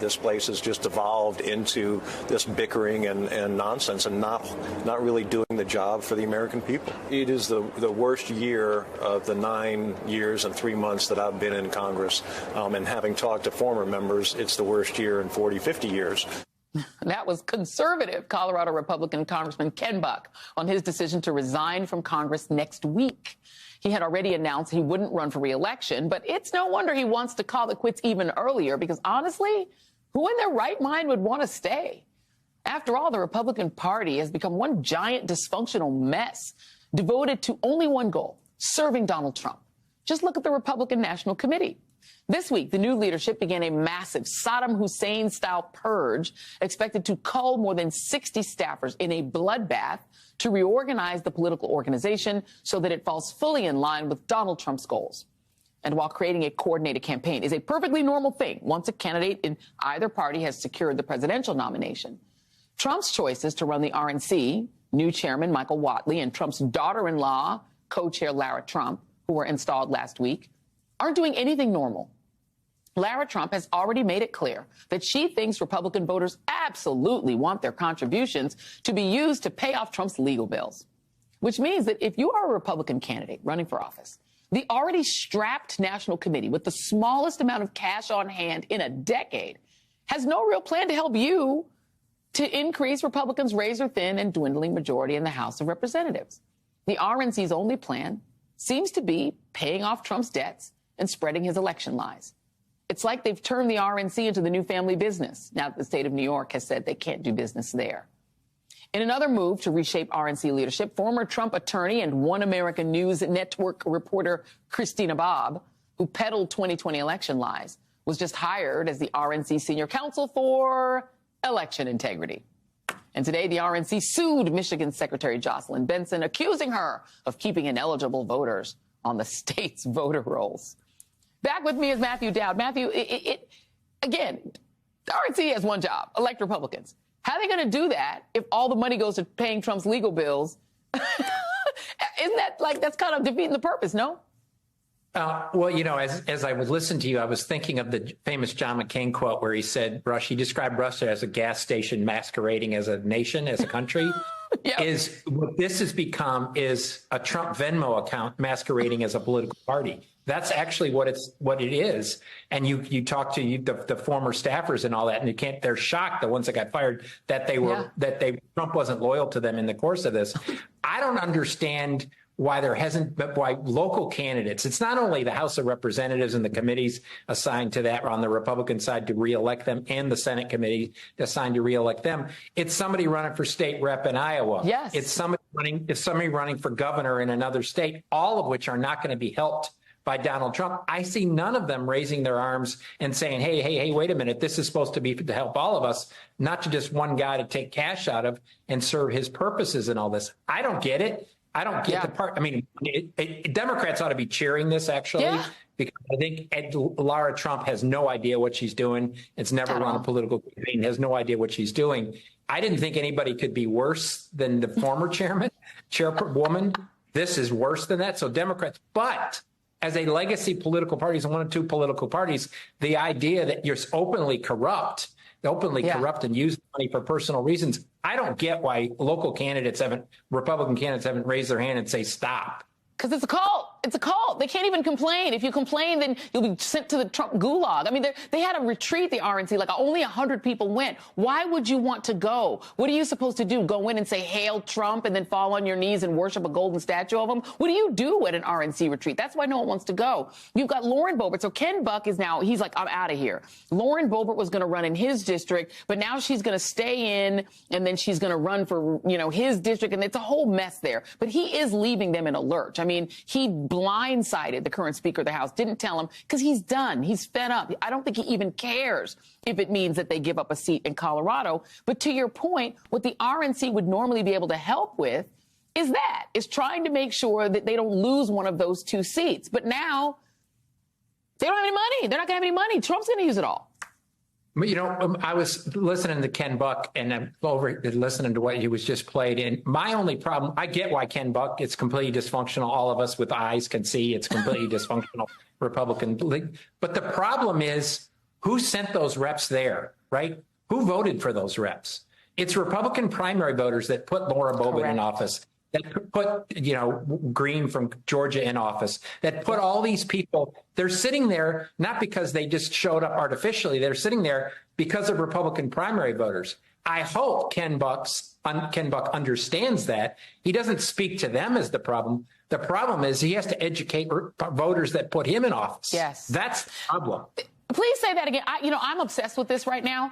this place has just evolved into this bickering and nonsense and not really doing the job for the American people. It is the worst year of the 9 years and 3 months that I've been in Congress. And having talked to former members, it's the worst year in 40, 50 years. That was conservative Colorado Republican Congressman Ken Buck on his decision to resign from Congress next week. He had already announced he wouldn't run for re-election, but it's no wonder he wants to call it quits even earlier because, honestly, who in their right mind would want to stay? After all, the Republican Party has become one giant dysfunctional mess devoted to only one goal, serving Donald Trump. Just look at the Republican National Committee. This week, the new leadership began a massive Saddam Hussein-style purge expected to cull more than 60 staffers in a bloodbath to reorganize the political organization so that it falls fully in line with Donald Trump's goals. And while creating a coordinated campaign is a perfectly normal thing once a candidate in either party has secured the presidential nomination, Trump's choices to run the RNC, new chairman Michael Whatley and Trump's daughter-in-law, co-chair Lara Trump, who were installed last week, aren't doing anything normal. Lara Trump has already made it clear that she thinks Republican voters absolutely want their contributions to be used to pay off Trump's legal bills, which means that if you are a Republican candidate running for office, the already strapped National Committee with the smallest amount of cash on hand in a decade has no real plan to help you to increase Republicans' razor-thin and dwindling majority in the House of Representatives. The RNC's only plan seems to be paying off Trump's debts and spreading his election lies. It's like they've turned the RNC into the new family business, now that the state of New York has said they can't do business there. In another move to reshape RNC leadership, former Trump attorney and One American News Network reporter Christina Bobb, who peddled 2020 election lies, was just hired as the RNC senior counsel for election integrity. And today, the RNC sued Michigan Secretary Jocelyn Benson, accusing her of keeping ineligible voters on the state's voter rolls. Back with me is Matthew Dowd. Matthew, again, the RNC has one job, elect Republicans. How are they going to do that if all the money goes to paying Trump's legal bills? Isn't that that's kind of defeating the purpose, no? Well, you know, as I would listen to you, I was thinking of the famous John McCain quote where he said, he described Russia as a gas station masquerading as a nation, as a country. Yep. Is what this has become is a Trump Venmo account masquerading as a political party. That's actually what it is. And you talk to the former staffers and all that, and they're shocked, the ones that got fired, that Trump wasn't loyal to them in the course of this. I don't understand why why local candidates, it's not only the House of Representatives and the committees assigned to that on the Republican side to reelect them and the Senate committee assigned to reelect them. It's somebody running for state rep in Iowa. Yes. It's somebody running for governor in another state, all of which are not going to be helped by Donald Trump. I see none of them raising their arms and saying, hey, wait a minute, this is supposed to be to help all of us, not to just one guy to take cash out of and serve his purposes and all this. I don't get it. I don't get the part. I mean, Democrats ought to be cheering this, actually, because I think Lara Trump has no idea what she's doing. It's never run a political campaign, has no idea what she's doing. I didn't think anybody could be worse than the former chairwoman. This is worse than that. So Democrats, but as a legacy political parties and one or two political parties, the idea that you're openly corrupt and use money for personal reasons. I don't get why Republican candidates haven't raised their hand and say stop. Because it's a cult. It's a cult. They can't even complain. If you complain, then you'll be sent to the Trump gulag. I mean, they had a retreat, the RNC, like only 100 people went. Why would you want to go? What are you supposed to do? Go in and say, hail Trump, and then fall on your knees and worship a golden statue of him? What do you do at an RNC retreat? That's why no one wants to go. You've got Lauren Boebert. So Ken Buck is now, he's like, I'm out of here. Lauren Boebert was going to run in his district, but now she's going to stay in, and then she's going to run for, his district, and it's a whole mess there. But he is leaving them in a lurch. I mean, he blindsided the current Speaker of the House, didn't tell him, because he's done. He's fed up. I don't think he even cares if it means that they give up a seat in Colorado. But to your point, what the RNC would normally be able to help with is trying to make sure that they don't lose one of those two seats. But now they don't have any money. They're not going to have any money. Trump's going to use it all. I was listening to Ken Buck and I'm listening to what he was just played. And my only problem, I get why Ken Buck, it's completely dysfunctional. All of us with eyes can see it's completely dysfunctional Republican league. But the problem is Who sent those reps there, right? Who voted for those reps? It's Republican primary voters that put Laura Boebert in office, that put, Green from Georgia in office, that put all these people. They're sitting there not because they just showed up artificially. They're sitting there because of Republican primary voters. I hope Ken Buck understands that. He doesn't speak to them as the problem. The problem is he has to educate voters that put him in office. Yes. That's the problem. Please say that again. I'm obsessed with this right now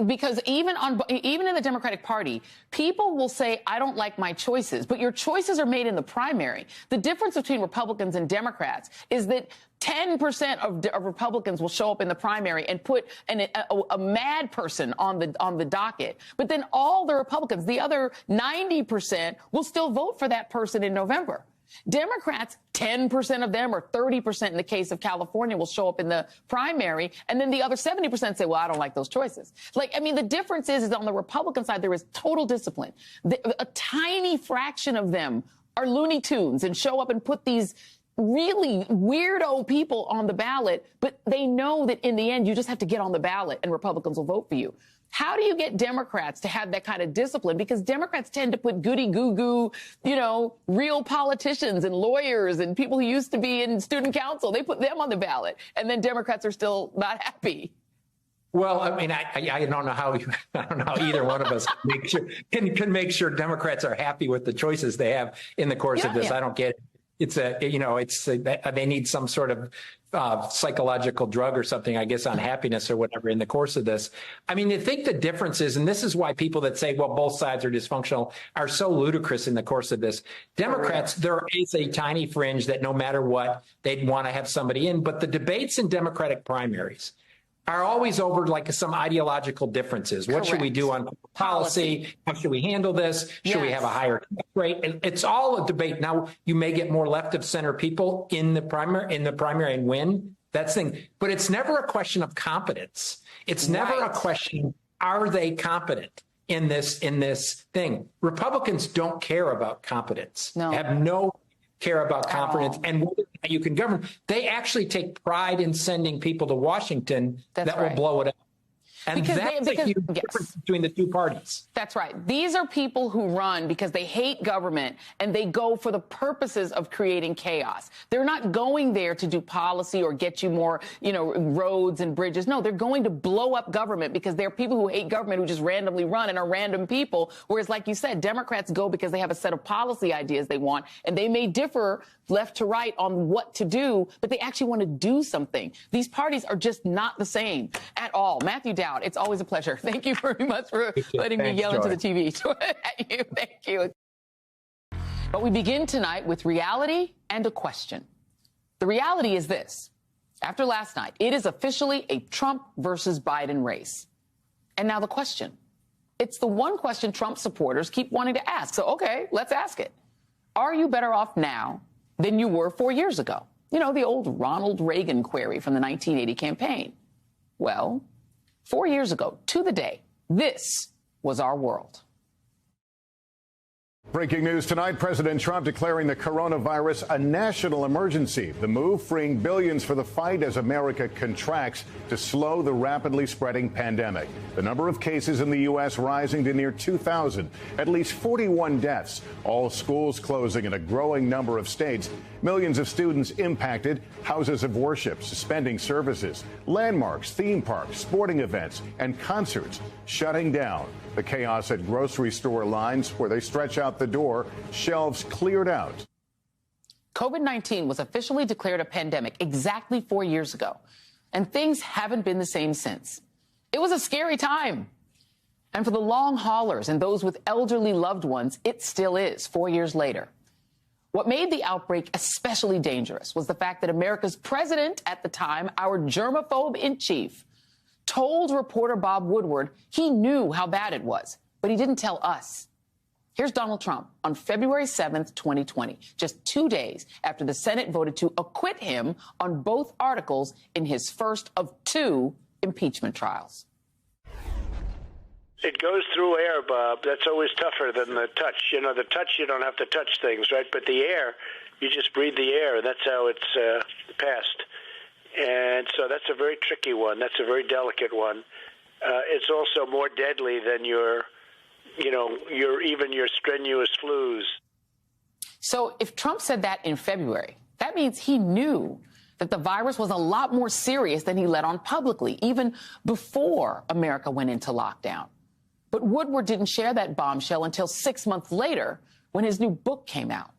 because even in the Democratic Party, people will say, I don't like my choices, but your choices are made in the primary. The difference between Republicans and Democrats is that 10% of Republicans will show up in the primary and put a mad person on the docket. But then all the Republicans, the other 90%, will still vote for that person in November. Democrats, 10% of them, or 30% in the case of California, will show up in the primary, and then the other 70% say, well, I don't like those choices. The difference is on the Republican side, there is total discipline. A tiny fraction of them are Looney Tunes and show up and put these really weirdo people on the ballot, but they know that in the end, you just have to get on the ballot and Republicans will vote for you. How do you get Democrats to have that kind of discipline? Because Democrats tend to put goody-goo-goo, real politicians and lawyers and people who used to be in student council. They put them on the ballot, and then Democrats are still not happy. Well, I mean, I don't know how either one of us can make sure Democrats are happy with the choices they have in the course of this. I don't get it. They need some sort of psychological drug or something, I guess, on happiness or whatever in the course of this. I mean, I think the difference is, and this is why people that say, well, both sides are dysfunctional, are so ludicrous in the course of this. Democrats, there is a tiny fringe that no matter what, they'd want to have somebody in. But the debates in Democratic primaries are always over like some ideological differences. What should we do on policy? How should we handle this? Should we have a higher tax rate? And it's all a debate. Now, you may get more left of center people in the primary and win. That's the thing. But it's never a question of competence. It's never a question, are they competent in this thing? Republicans don't care about competence. Have no care about competence and whether you can govern. They actually take pride in sending people to Washington that will blow it up. And that's a huge difference between the two parties. That's right. These are people who run because they hate government and they go for the purposes of creating chaos. They're not going there to do policy or get you more, roads and bridges. No, they're going to blow up government because they're people who hate government who just randomly run and are random people. Whereas, like you said, Democrats go because they have a set of policy ideas they want, and they may differ left to right on what to do, but they actually want to do something. These parties are just not the same at all. Matthew Dowd, it's always a pleasure. Thank you very much for letting me yell into the TV. Thank you. But we begin tonight with reality and a question. The reality is this. After last night, it is officially a Trump versus Biden race. And now the question. It's the one question Trump supporters keep wanting to ask. So, okay, let's ask it. Are you better off now than you were 4 years ago? The old Ronald Reagan query from the 1980 campaign. Well, 4 years ago, to the day, this was our world. Breaking news tonight, President Trump declaring the coronavirus a national emergency. The move freeing billions for the fight as America contracts to slow the rapidly spreading pandemic. The number of cases in the U.S. rising to near 2,000, at least 41 deaths, all schools closing in a growing number of states. Millions of students impacted, houses of worship suspending services, landmarks, theme parks, sporting events, and concerts shutting down. The chaos at grocery store lines where they stretch out the door, shelves cleared out. COVID-19 was officially declared a pandemic exactly 4 years ago, and things haven't been the same since. It was a scary time. And for the long haulers and those with elderly loved ones, it still is 4 years later. What made the outbreak especially dangerous was the fact that America's president at the time, our germaphobe in chief, told reporter Bob Woodward he knew how bad it was, but he didn't tell us. Here's Donald Trump on February 7th, 2020, just 2 days after the Senate voted to acquit him on both articles in his first of 2 impeachment trials. It goes through air, Bob. That's always tougher than the touch. The touch, you don't have to touch things, right? But the air, you just breathe the air. That's how it's passed. And so that's a very tricky one. That's a very delicate one. It's also more deadly than your strenuous flus. So if Trump said that in February, that means he knew that the virus was a lot more serious than he let on publicly, even before America went into lockdown. But Woodward didn't share that bombshell until 6 months later when his new book came out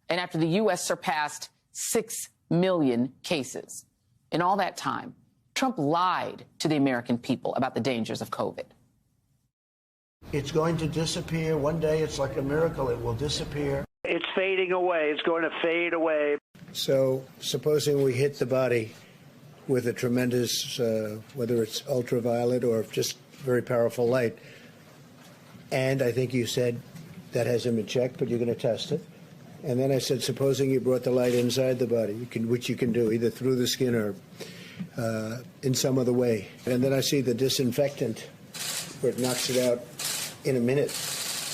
and after the U.S. surpassed 6 million cases. In all that time, Trump lied to the American people about the dangers of COVID. It's going to disappear. One day, it's like a miracle. It will disappear. It's fading away. It's going to fade away. So supposing we hit the body with a tremendous, whether it's ultraviolet or just very powerful light, and I think you said that hasn't been checked, but you're going to test it. And then I said, supposing you brought the light inside the body, which you can do either through the skin or in some other way. And then I see the disinfectant where it knocks it out in a minute,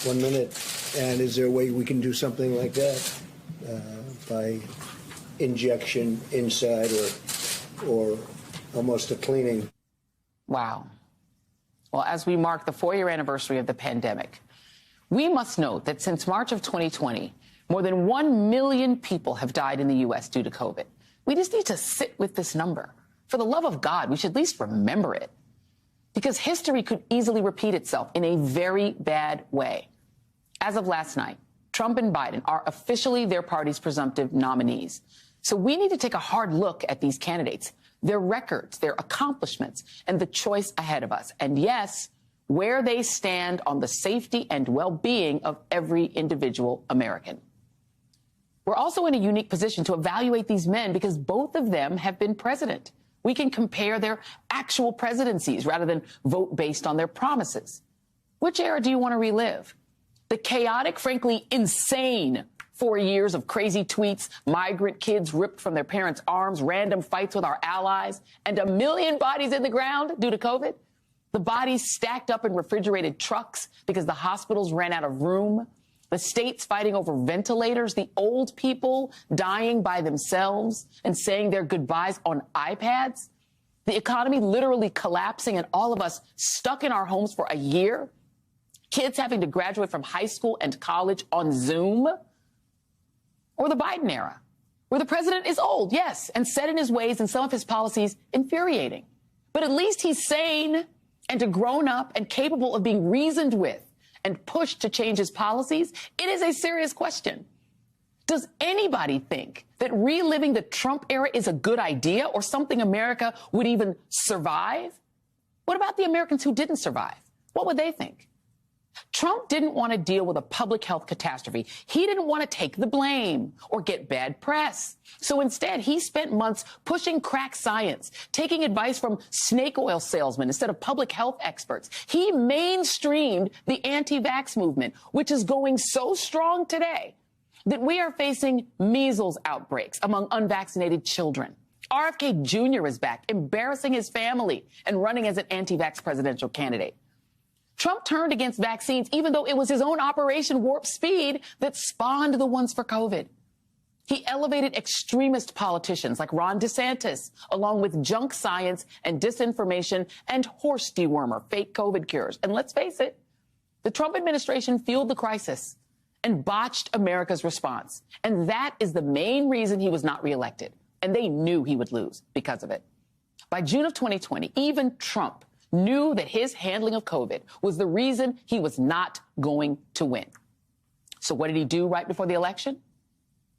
1 minute. And is there a way we can do something like that by injection inside or almost a cleaning? Wow. Well, as we mark the 4-year anniversary of the pandemic, we must note that since March of 2020, more than 1 million people have died in the U.S. due to COVID. We just need to sit with this number. For the love of God, we should at least remember it. Because history could easily repeat itself in a very bad way. As of last night, Trump and Biden are officially their party's presumptive nominees. So we need to take a hard look at these candidates, their records, their accomplishments, and the choice ahead of us. And yes, where they stand on the safety and well-being of every individual American. We're also in a unique position to evaluate these men because both of them have been president. We can compare their actual presidencies rather than vote based on their promises. Which era do you want to relive? The chaotic, frankly insane 4 years of crazy tweets, migrant kids ripped from their parents' arms, random fights with our allies, and 1 million bodies in the ground due to COVID? The bodies stacked up in refrigerated trucks because the hospitals ran out of room. The states fighting over ventilators, the old people dying by themselves and saying their goodbyes on iPads, the economy literally collapsing and all of us stuck in our homes for a year, kids having to graduate from high school and college on Zoom, or the Biden era, where the president is old, yes, and set in his ways and some of his policies infuriating. But at least he's sane and a grown up and capable of being reasoned with and pushed to change his policies. It is a serious question. Does anybody think that reliving the Trump era is a good idea or something America would even survive? What about the Americans who didn't survive? What would they think? Trump didn't want to deal with a public health catastrophe. He didn't want to take the blame or get bad press. So instead, he spent months pushing crack science, taking advice from snake oil salesmen instead of public health experts. He mainstreamed the anti-vax movement, which is going so strong today that we are facing measles outbreaks among unvaccinated children. RFK Jr. is back, embarrassing his family and running as an anti-vax presidential candidate. Trump turned against vaccines, even though it was his own Operation Warp Speed that spawned the ones for COVID. He elevated extremist politicians like Ron DeSantis, along with junk science and disinformation and horse dewormer, fake COVID cures. And let's face it, the Trump administration fueled the crisis and botched America's response. And that is the main reason he was not reelected. And they knew he would lose because of it. By June of 2020, even Trump knew that his handling of COVID was the reason he was not going to win. So what did he do right before the election?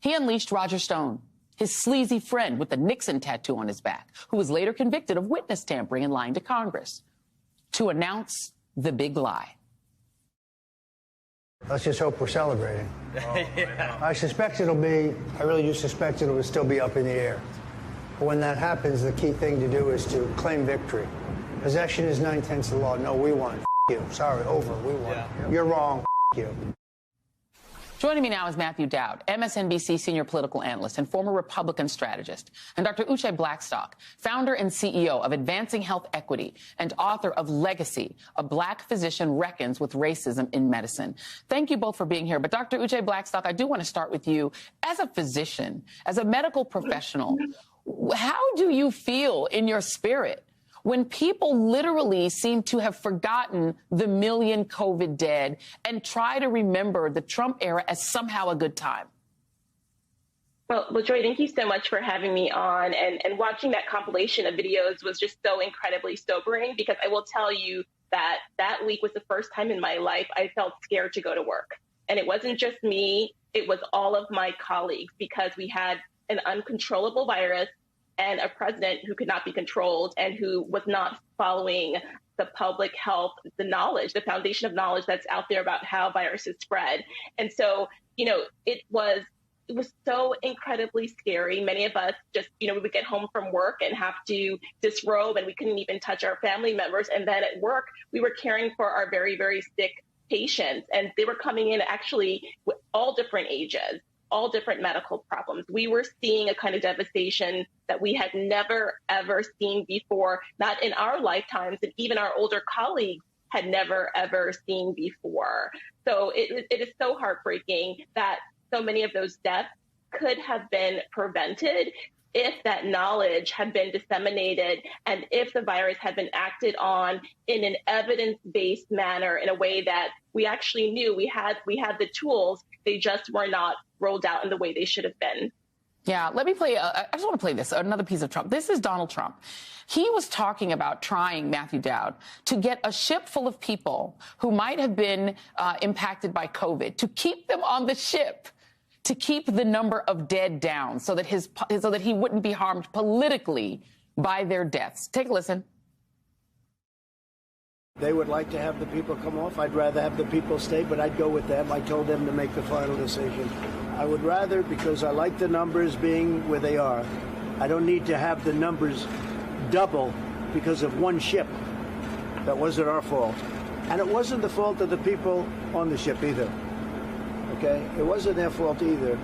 He unleashed Roger Stone, his sleazy friend with the Nixon tattoo on his back, who was later convicted of witness tampering and lying to Congress, to announce the big lie. Let's just hope we're celebrating. I really do suspect it'll still be up in the air. But when that happens, the key thing to do is to claim victory. Possession is 9/10 of the law. No, we won. You. Sorry, over. We won. Yeah. You're wrong. You. Joining me now is Matthew Dowd, MSNBC senior political analyst and former Republican strategist, and Dr. Uche Blackstock, founder and CEO of Advancing Health Equity and author of Legacy, A Black Physician Reckons with Racism in Medicine. Thank you both for being here. But Dr. Uche Blackstock, I do want to start with you. As a physician, as a medical professional, How do you feel in your spirit when people literally seem to have forgotten the million COVID dead and try to remember the Trump era as somehow a good time? Well, Joy, thank you so much for having me on. And watching that compilation of videos was just so incredibly sobering, because I will tell you that that week was the first time in my life I felt scared to go to work. And it wasn't just me, it was all of my colleagues, because we had an uncontrollable virus and a president who could not be controlled and who was not following the public health, the knowledge, the foundation of knowledge that's out there about how viruses spread. And so, it was so incredibly scary. Many of us just, we would get home from work and have to disrobe, and we couldn't even touch our family members. And then at work, we were caring for our very, very sick patients, and they were coming in actually with all different ages, all different medical problems. We were seeing a kind of devastation that we had never, ever seen before, not in our lifetimes, and even our older colleagues had never, ever seen before. So it is so heartbreaking that so many of those deaths could have been prevented if that knowledge had been disseminated and if the virus had been acted on in an evidence-based manner, in a way that we actually knew we had the tools, they just were not rolled out in the way they should have been. Yeah, let me play, I just want to play this, another piece of Trump. This is Donald Trump. He was talking about trying, Matthew Dowd, to get a ship full of people who might have been impacted by COVID, to keep them on the ship, to keep the number of dead down so that he wouldn't be harmed politically by their deaths. Take a listen. They would like to have the people come off. I'd rather have the people stay, but I'd go with them. I told them to make the final decision. I would rather, because I like the numbers being where they are. I don't need to have the numbers double because of one ship. That wasn't our fault. And it wasn't the fault of the people on the ship either. Okay? It wasn't their fault either.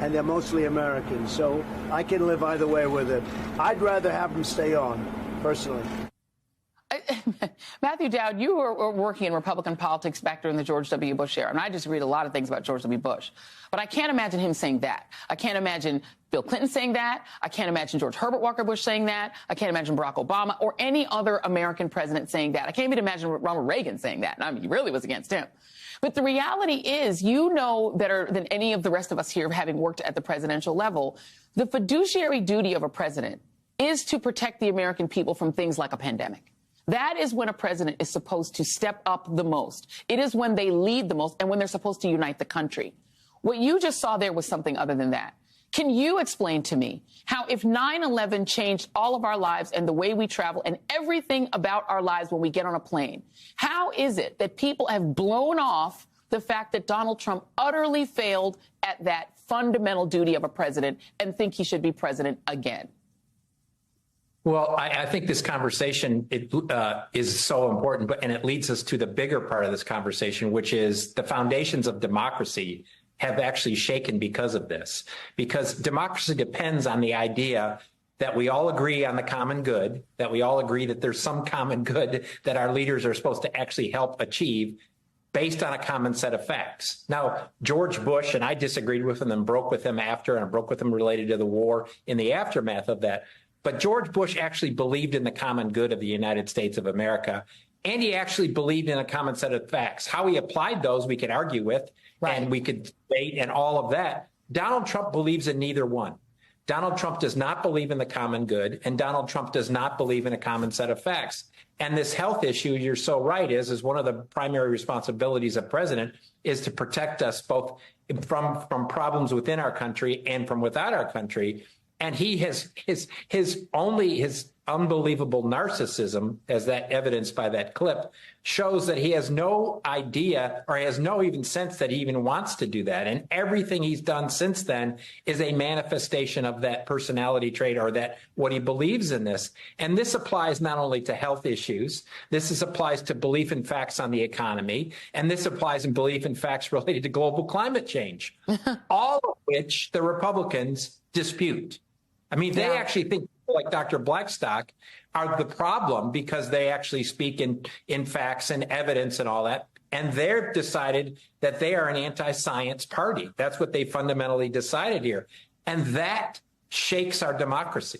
And they're mostly Americans. So I can live either way with it. I'd rather have them stay on, personally. Matthew Dowd, you were working in Republican politics back during the George W. Bush era, and I just read a lot of things about George W. Bush. But I can't imagine him saying that. I can't imagine Bill Clinton saying that. I can't imagine George Herbert Walker Bush saying that. I can't imagine Barack Obama or any other American president saying that. I can't even imagine Ronald Reagan saying that. I mean, he really was against him. But the reality is, you know better than any of the rest of us here, having worked at the presidential level, the fiduciary duty of a president is to protect the American people from things like a pandemic. That is when a president is supposed to step up the most. It is when they lead the most and when they're supposed to unite the country. What you just saw there was something other than that. Can you explain to me how, if 9/11 changed all of our lives and the way we travel and everything about our lives when we get on a plane, how is it that people have blown off the fact that Donald Trump utterly failed at that fundamental duty of a president and think he should be president again? Well, I think this conversation is so important, and it leads us to the bigger part of this conversation, which is the foundations of democracy have actually shaken because of this. Because democracy depends on the idea that we all agree on the common good, that we all agree that there's some common good that our leaders are supposed to actually help achieve based on a common set of facts. Now, George Bush, and I disagreed with him and broke with him after, and I broke with him related to the war in the aftermath of that. But George Bush actually believed in the common good of the United States of America, and he actually believed in a common set of facts. How he applied those, we could argue with, right, and we could debate and all of that. Donald Trump believes in neither one. Donald Trump does not believe in the common good, and Donald Trump does not believe in a common set of facts. And this health issue, you're so right, is one of the primary responsibilities of president is to protect us both from problems within our country and from without our country. And he has his unbelievable narcissism, as that evidenced by that clip, shows that he has no idea or has no even sense that he even wants to do that. And everything he's done since then is a manifestation of that personality trait, or that what he believes in this. And this applies not only to health issues, applies to belief in facts on the economy, and this applies in belief in facts related to global climate change, all of which the Republicans dispute. I mean, they actually think people like Dr. Blackstock are the problem because they actually speak in facts and evidence and all that. And they've decided that they are an anti-science party. That's what they fundamentally decided here. And that shakes our democracy.